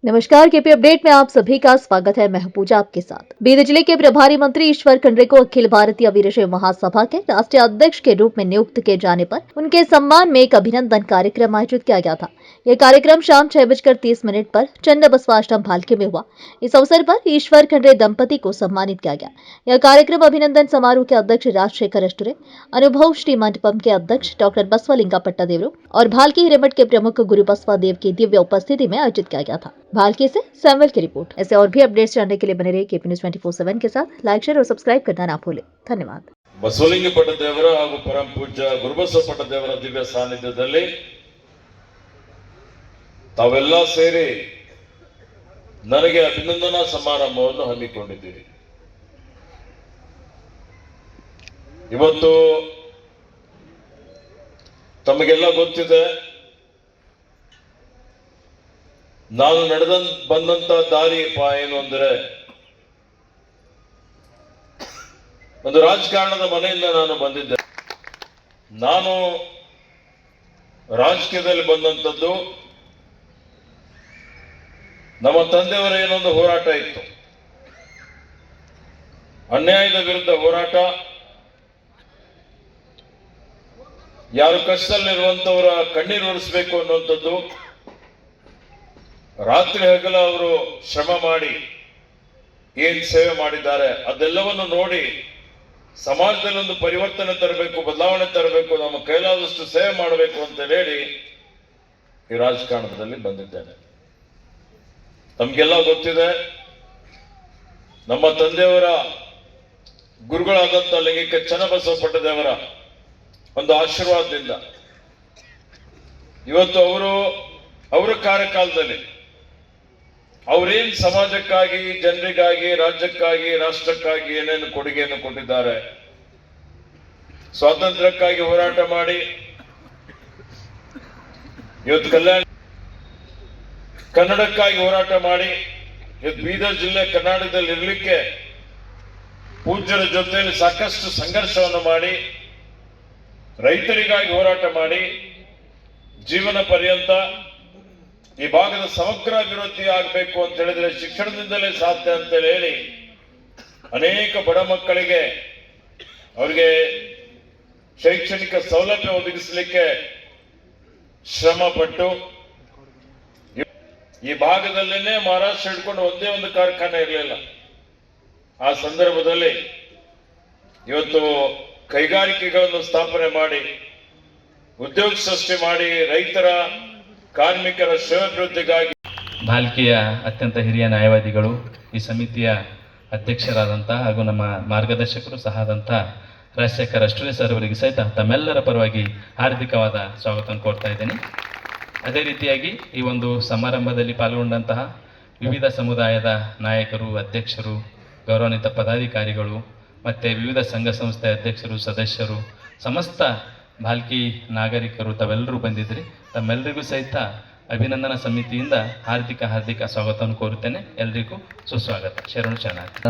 नमस्कार, KP update में आप सभी का स्वागत है। मैं हूं पूजा आपके साथ। बीद जिले के प्रभारी मंत्री ईश्वर खंडरे को अखिल भारतीय वीरशैव महासभा के राष्ट्रीय अध्यक्ष के रूप में नियुक्त किए जाने पर उनके सम्मान में एक अभिनंदन कार्यक्रम आयोजित किया गया था। यह कार्यक्रम शाम 6:30 पर चन्न बसवाश्रम भालके में हुआ। इस अवसर पर ईश्वर खंडरे दंपति को सम्मानित किया गया। यह कार्यक्रम अभिनंदन समारोह के अध्यक्ष राजशेखर अष्टुरे, अनुभव श्री मंडपम के अध्यक्ष डॉक्टर बसवलिंगा पट्टादेवरू और भालकी हिरेमठ के प्रमुख गुरु बसवादेव की दिव्य उपस्थिति में आयोजित किया गया था। भालकी से सैमुअल की रिपोर्ट। ऐसे और भी अपडेट्स जानने के लिए बने रहिए केपी न्यूज़ 24/7 के साथ। लाइक, शेयर और सब्सक्राइब करना ना भूलें। धन्यवाद। ಬಸವಲಿಂಗ ಪಟ್ಟದೇವರ ಹಾಗೂ ಪರಮ ಪೂಜ್ಯ ಗುರುಬಸವ ಪಟ್ಟದೇವರ ದಿವ್ಯ ಸಾನ್ನಿಧ್ಯದಲ್ಲಿ ತಾವೆಲ್ಲ ಸೇರಿ ನನಗೆ ಅಭಿನಂದನಾ ಸಮಾರಂಭವನ್ನು ಹಮ್ಮಿಕೊಂಡಿದ್ದೀರಿ. ಇವತ್ತು ತಮಗೆಲ್ಲ ಗೊತ್ತಿದೆ, ನಾನು ಬಂದಂತ ದಾರಿ ಏನು ಅಂದ್ರೆ, ಒಂದು ರಾಜಕಾರಣದ ಮನೆಯಿಂದ ನಾನು ಬಂದಿದ್ದೆ. ನಾನು ರಾಜಕೀಯದಲ್ಲಿ ಬಂದಂಥದ್ದು ನಮ್ಮ ತಂದೆಯವರ ಏನೊಂದು ಹೋರಾಟ ಇತ್ತು, ಅನ್ಯಾಯದ ವಿರುದ್ಧ ಹೋರಾಟ. ಯಾರು ಕಷ್ಟದಲ್ಲಿರುವಂತವರ ಕಣ್ಣೀರು ಒರೆಸಬೇಕು ಅನ್ನುವಂಥದ್ದು, ರಾತ್ರಿ ಹಗಲ ಅವರು ಶ್ರಮ ಮಾಡಿ ಏನ್ ಸೇವೆ ಮಾಡಿದ್ದಾರೆ ಅದೆಲ್ಲವನ್ನು ನೋಡಿ ಸಮಾಜದಲ್ಲಿ ಒಂದು ಪರಿವರ್ತನೆ ತರಬೇಕು, ಬದಲಾವಣೆ ತರಬೇಕು, ನಮ್ಮ ಕೈಲಾದಷ್ಟು ಸೇವೆ ಮಾಡಬೇಕು ಅಂತ ಹೇಳಿ ಈ ರಾಜಕಾರಣದಲ್ಲಿ ಬಂದಿದ್ದೇನೆ. ನಮ್ಗೆಲ್ಲ ಗೊತ್ತಿದೆ, ನಮ್ಮ ತಂದೆಯವರ ಗುರುಗಳಾದಂತ ಲಿಂಗಿಕ ಚನ್ನಬಸವ ಪಟ್ಟದೇವರ ಒಂದು ಆಶೀರ್ವಾದದಿಂದ ಇವತ್ತು ಅವರ ಕಾರ್ಯಕಾಲದಲ್ಲಿ ಅವರೇನ್ ಸಮಾಜಕ್ಕಾಗಿ, ಜನರಿಗಾಗಿ, ರಾಜ್ಯಕ್ಕಾಗಿ, ರಾಷ್ಟ್ರಕ್ಕಾಗಿ ಏನೇನು ಕೊಡುಗೆಯನ್ನು ಕೊಟ್ಟಿದ್ದಾರೆ. ಸ್ವಾತಂತ್ರ್ಯಕ್ಕಾಗಿ ಹೋರಾಟ ಮಾಡಿ ಇವತ್ತು ಕನ್ನಡಕ್ಕಾಗಿ ಹೋರಾಟ ಮಾಡಿ ಇವತ್ತು ಬೀದರ್ ಜಿಲ್ಲೆ ಕರ್ನಾಟಕದಲ್ಲಿ ಇರಲಿಕ್ಕೆ ಪೂಜ್ಯರ ಜೊತೆಯಲ್ಲಿ ಸಾಕಷ್ಟು ಸಂಘರ್ಷವನ್ನು ಮಾಡಿ, ರೈತರಿಗಾಗಿ ಹೋರಾಟ ಮಾಡಿ, ಜೀವನ ಪರ್ಯಂತ ಈ ಭಾಗದ ಸಮಗ್ರ ಅಭಿವೃದ್ಧಿ ಆಗಬೇಕು ಅಂತ ಹೇಳಿದ್ರೆ ಶಿಕ್ಷಣದಿಂದಲೇ ಸಾಧ್ಯ ಅಂತ ಹೇಳಿ ಅನೇಕ ಬಡ ಮಕ್ಕಳಿಗೆ ಅವರಿಗೆ ಶೈಕ್ಷಣಿಕ ಸೌಲಭ್ಯ ಒದಗಿಸಲಿಕ್ಕೆ ಶ್ರಮ ಪಟ್ಟು, ಈ ಭಾಗದಲ್ಲೇನೆ ಮಹಾರಾಷ್ಟ್ರ ಹಿಡ್ಕೊಂಡು ಒಂದೇ ಒಂದು ಕಾರ್ಖಾನೆ ಇರಲಿಲ್ಲ. ಆ ಸಂದರ್ಭದಲ್ಲಿ ಇವತ್ತು ಕೈಗಾರಿಕೆಗಳನ್ನು ಸ್ಥಾಪನೆ ಮಾಡಿ, ಉದ್ಯೋಗ ಸೃಷ್ಟಿ ಮಾಡಿ, ರೈತರ ಕಾರ್ಮಿಕರ ಶ್ರೇಯೋಭಿವೃದ್ಧಿಗಾಗಿ ಭಾಲ್ಕಿಯ ಅತ್ಯಂತ ಹಿರಿಯ ನ್ಯಾಯವಾದಿಗಳು, ಈ ಸಮಿತಿಯ ಅಧ್ಯಕ್ಷರಾದಂತಹ ಹಾಗೂ ನಮ್ಮ ಮಾರ್ಗದರ್ಶಕರು ಸಹ ಆದಂತಹ ರಾಜಶೇಖರ್ ಅಷ್ಟ್ರೆ ಸರ್ ಅವರಿಗೆ ಸಹಿತ ತಮ್ಮೆಲ್ಲರ ಪರವಾಗಿ ಹಾರ್ದಿಕವಾದ ಸ್ವಾಗತವನ್ನು ಕೋರ್ತಾ ಇದ್ದೇನೆ. ಅದೇ ರೀತಿಯಾಗಿ ಈ ಒಂದು ಸಮಾರಂಭದಲ್ಲಿ ಪಾಲ್ಗೊಂಡಂತಹ ವಿವಿಧ ಸಮುದಾಯದ ನಾಯಕರು, ಅಧ್ಯಕ್ಷರು, ಗೌರವಾನ್ವಿತ ಪದಾಧಿಕಾರಿಗಳು ಮತ್ತು ವಿವಿಧ ಸಂಘ ಸಂಸ್ಥೆ ಅಧ್ಯಕ್ಷರು, ಸದಸ್ಯರು, ಸಮಸ್ತ ಭಾಲ್ಕಿ ನಾಗರಿಕರು ತಾವೆಲ್ಲರೂ ಬಂದಿದ್ರಿ. ತಮ್ಮೆಲ್ಲರಿಗೂ ಸಹಿತ ಅಭಿನಂದನಾ ಸಮಿತಿಯಿಂದ ಹಾರ್ದಿಕ ಸ್ವಾಗತವನ್ನು ಕೋರುತ್ತೇನೆ. ಎಲ್ರಿಗೂ ಸುಸ್ವಾಗತ. ಶರಣು ಶರಣಾರ್ಥಿ.